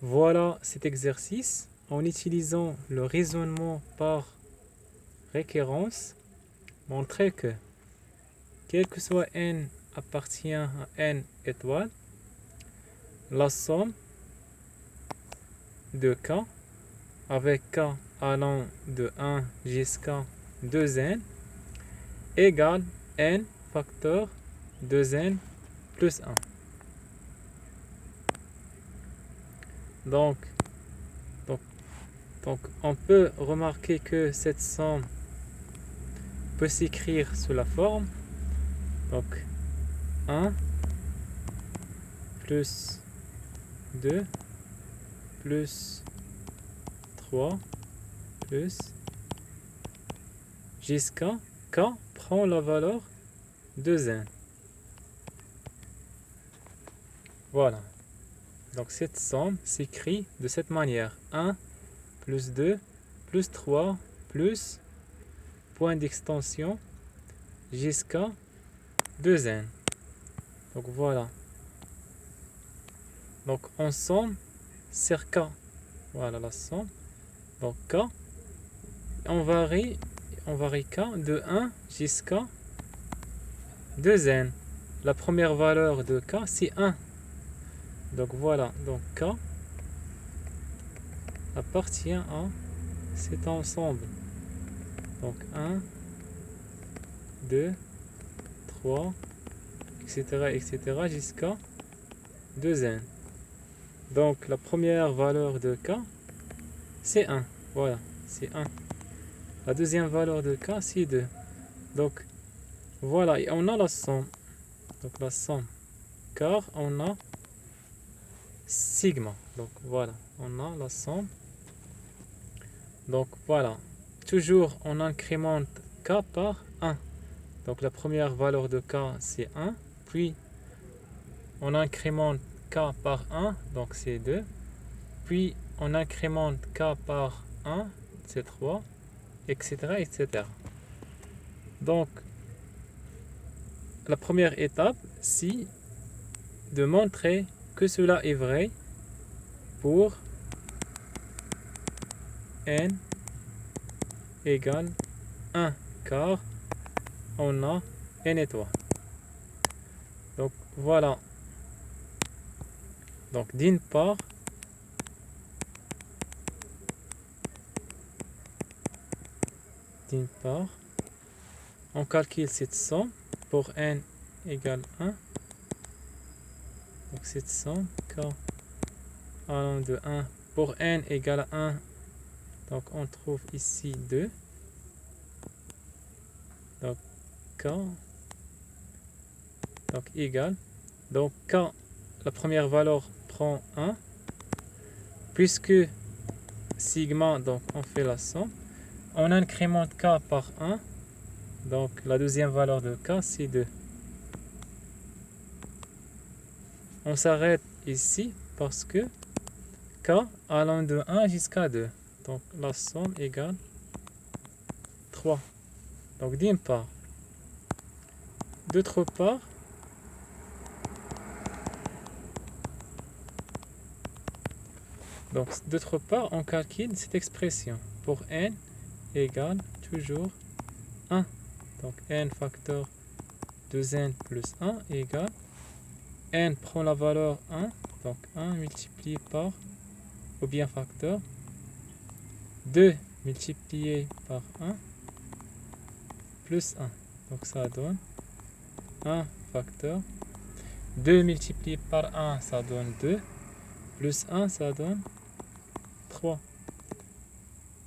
Voilà cet exercice. En utilisant le raisonnement par récurrence, montrer que, quel que soit n appartient à n étoiles, la somme de k, avec k allant de 1 jusqu'à 2n, égale n facteur 2n plus 1. Donc, on peut remarquer que cette somme peut s'écrire sous la forme donc 1 plus 2 plus 3 plus jusqu'à k prend la valeur 2n. Voilà. Donc cette somme s'écrit de cette manière. 1 plus 2 plus 3 plus point d'extension jusqu'à 2n. Donc voilà. Donc en somme, c'est k. Voilà la somme. Donc k, on varie k de 1 jusqu'à 2n. La première valeur de k, c'est 1. Donc voilà, donc k appartient à cet ensemble. Donc 1, 2, 3, etc. jusqu'à 2n. Donc la première valeur de k, c'est 1. Voilà, c'est 1. La deuxième valeur de k, c'est 2. Donc voilà, et on a la somme. Donc la somme, car on a sigma. Donc voilà, on a la somme. Donc voilà, toujours on incrémente k par 1. Donc la première valeur de k c'est 1, puis on incrémente k par 1, donc c'est 2, puis on incrémente k par 1, c'est 3, etc. Donc la première étape, c'est de montrer que cela est vrai pour n égale 1, car on a n étoiles. Donc voilà. Donc d'une part, on calcule cette somme pour n égale 1. Donc cette somme k allant de 1 pour n égale 1. Donc on trouve ici 2. Donc k donc égale. Donc k, la première valeur prend 1. Puisque sigma, donc on fait la somme. On incrémente k par 1. Donc la deuxième valeur de k c'est 2. On s'arrête ici parce que k allant de 1 jusqu'à 2. Donc la somme égale 3. Donc d'une part. D'autre part, on calcule cette expression pour n égale toujours 1. Donc n facteur 2n plus 1 égale n prend la valeur 1, donc 1 multiplié par, ou bien facteur, 2 multiplié par 1 plus 1. Donc ça donne 1 facteur. 2 multiplié par 1, ça donne 2. Plus 1, ça donne 3.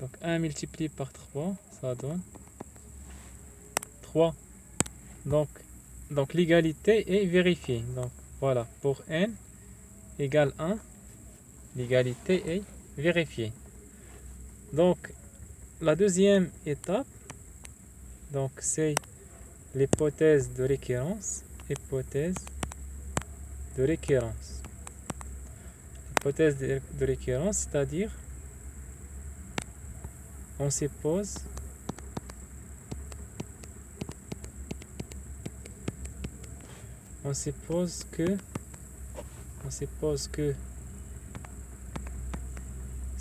Donc 1 multiplié par 3, ça donne 3. Donc l'égalité est vérifiée. Donc voilà, pour n égale 1, l'égalité est vérifiée. Donc la deuxième étape, donc c'est l'hypothèse de récurrence. Hypothèse de récurrence. Hypothèse de récurrence, c'est-à-dire on suppose que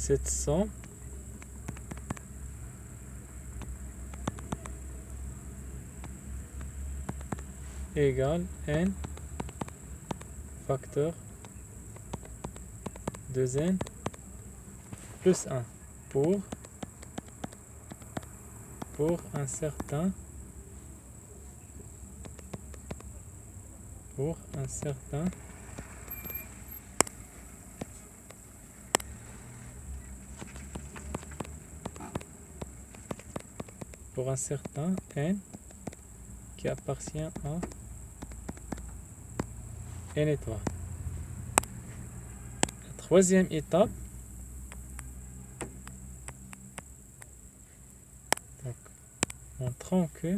cette somme égale n facteur 2n plus 1 pour un certain n qui appartient à n étoile. La troisième étape, donc, montrant que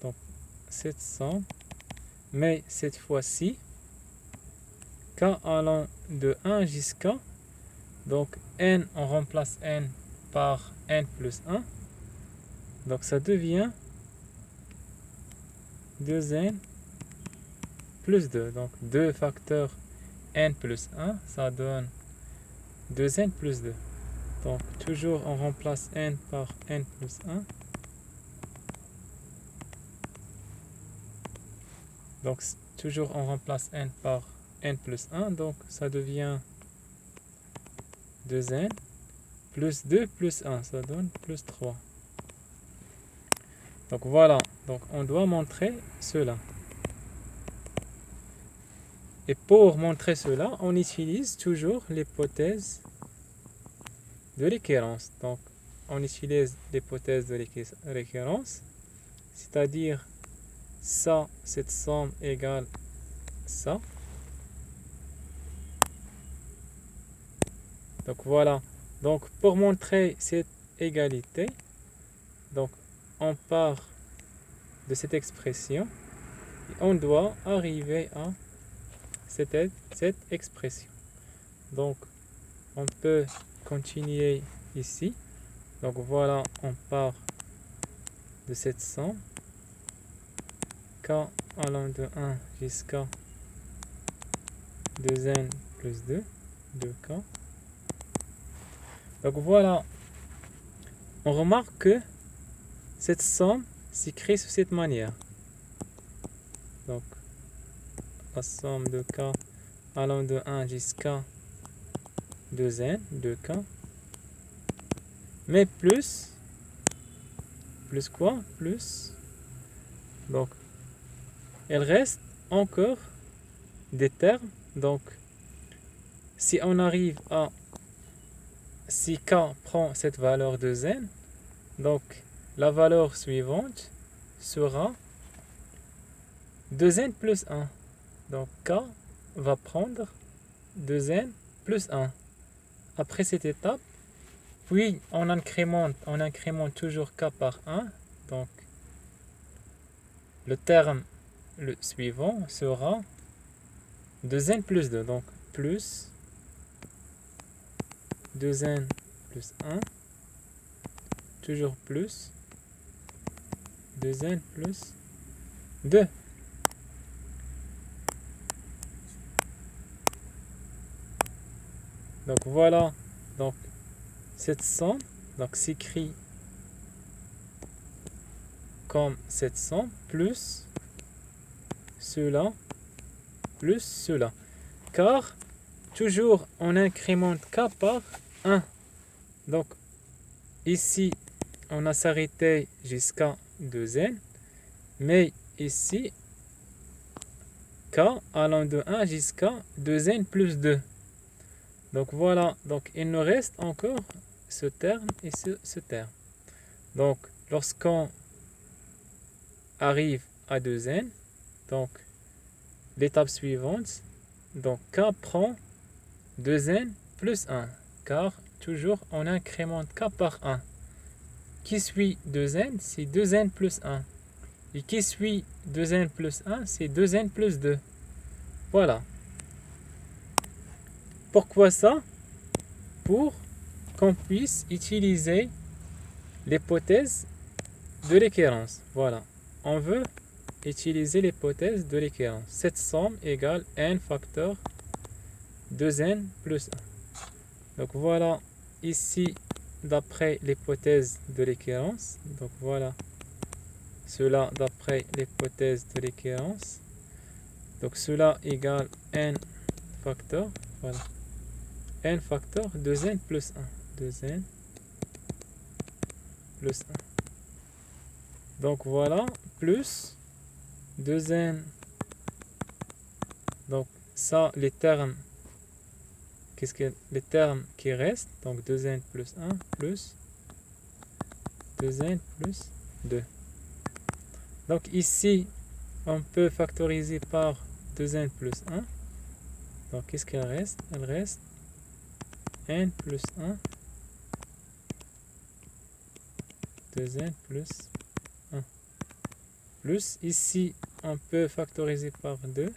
donc cette somme, mais cette fois-ci k allant de 1 jusqu'à, donc n, on remplace n par n plus 1, donc ça devient 2n plus 2, donc 2 facteurs n plus 1, ça donne 2n plus 2. Donc toujours on remplace n par n plus 1. Donc toujours on remplace n par n plus 1. Donc ça devient 2n plus 2 plus 1. Ça donne plus 3. Donc voilà. Donc on doit montrer cela. Et pour montrer cela, on utilise toujours l'hypothèse de récurrence. Donc, on utilise l'hypothèse de récurrence, c'est-à-dire ça, cette somme égale ça. Donc voilà. Donc pour montrer cette égalité, donc on part de cette expression et on doit arriver à cette expression. Donc on peut continuer ici. Donc voilà, on part de cette somme k allant de 1 jusqu'à 2n plus 2, 2k. Donc voilà, on remarque que cette somme s'écrit de cette manière. Donc la somme de k allant de 1 jusqu'à 2n, 2k, mais plus quoi? Plus, donc il reste encore des termes. Donc si on arrive à, si k prend cette valeur de n, donc la valeur suivante sera 2n plus 1. Donc k va prendre 2n plus 1. Après cette étape, puis on incrémente toujours k par 1. Donc le terme suivant sera 2n plus 2. Donc plus 2n plus 1, toujours plus 2n plus 2. Donc voilà, donc cette somme donc s'écrit comme cette somme plus cela plus cela, car toujours on incrémente k par 1. Donc ici on a s'arrêté jusqu'à 2n, mais ici k allant de 1 jusqu'à 2n plus 2. Donc voilà, donc il nous reste encore ce terme et ce terme. Donc lorsqu'on arrive à 2n, donc l'étape suivante, donc k prend 2n plus 1, car toujours on incrémente k par 1. Qui suit 2n, c'est 2n plus 1. Et qui suit 2n plus 1, c'est 2n plus 2. Voilà. Pourquoi ça? Pour qu'on puisse utiliser l'hypothèse de récurrence. Voilà. on veut utiliser l'hypothèse de l'équivalence. Cette somme égale n facteur 2n plus 1. Donc voilà ici d'après l'hypothèse de l'équivalence. Donc voilà cela d'après l'hypothèse de l'équivalence. Donc cela égale n facteur, voilà, n facteur 2n plus 1. 2n plus 1. Donc voilà, plus 2n. Donc ça, les termes, qu'est-ce que les termes qui restent? Donc 2n plus 1 plus 2n plus 2. Donc ici, on peut factoriser par 2n plus 1. Donc qu'est-ce qu'elle reste? Elle reste n plus 1 2n plus 1. Plus ici, on peut factoriser par 2.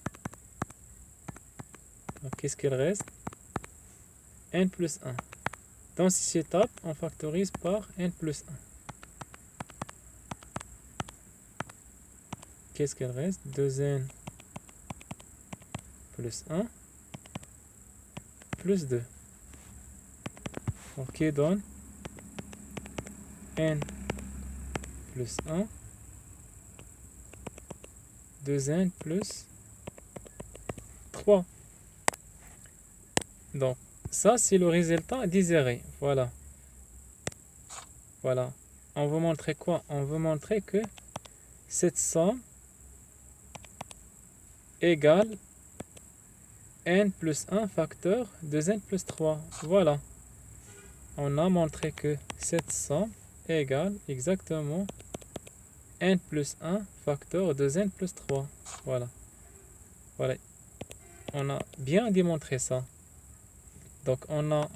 Donc qu'est-ce qu'elle reste? N plus 1. Dans cette étape, on factorise par n plus 1. Qu'est-ce qu'elle reste? 2n plus 1 plus 2. Donc qui donne n plus 1 2n plus 3. Donc ça c'est le résultat désiré. Voilà. Voilà. On veut montrer quoi? On veut montrer que cette somme égale n plus 1 facteur 2n plus 3. Voilà. On a montré que cette somme égale exactement n plus 1 facteur 2n plus 3. Voilà. Voilà. On a bien démontré ça. Donc on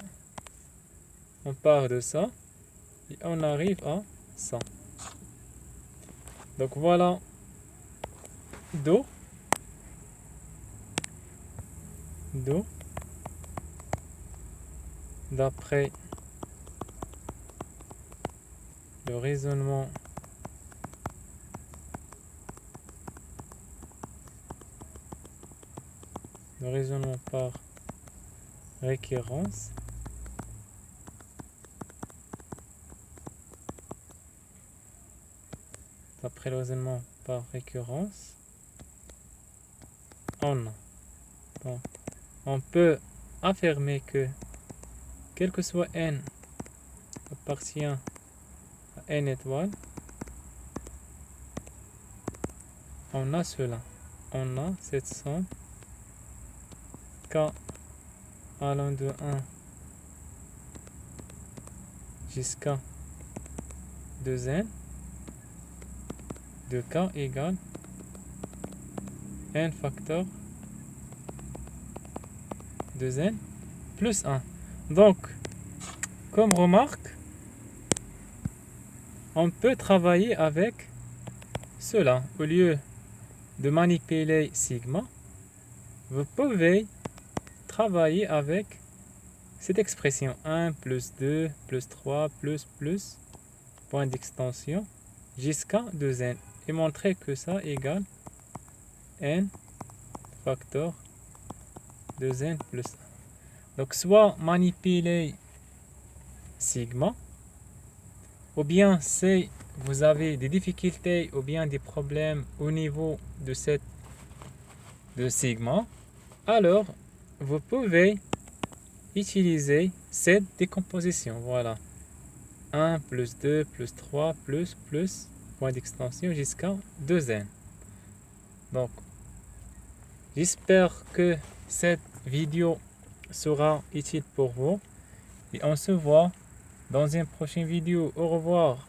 part de ça et on arrive à ça. Donc voilà d'où d'après le raisonnement par récurrence, on peut affirmer que quel que soit n appartient à n étoiles, on a cela. On a cette somme k allant de 1 jusqu'à 2n de k égale n facteur 2n plus 1. Donc, comme remarque, on peut travailler avec cela. Au lieu de manipuler sigma, vous pouvez travailler avec cette expression 1 plus 2 plus 3 plus point d'extension jusqu'à 2n et montrer que ça égale n facteur 2n plus 1. Donc soit manipuler sigma, ou bien si vous avez des difficultés ou bien des problèmes au niveau de sigma, alors vous pouvez utiliser cette décomposition. Voilà. 1 plus 2 plus 3 plus point d'extension jusqu'à 2n. Donc, j'espère que cette vidéo sera utile pour vous et on se voit dans une prochaine vidéo. Au revoir.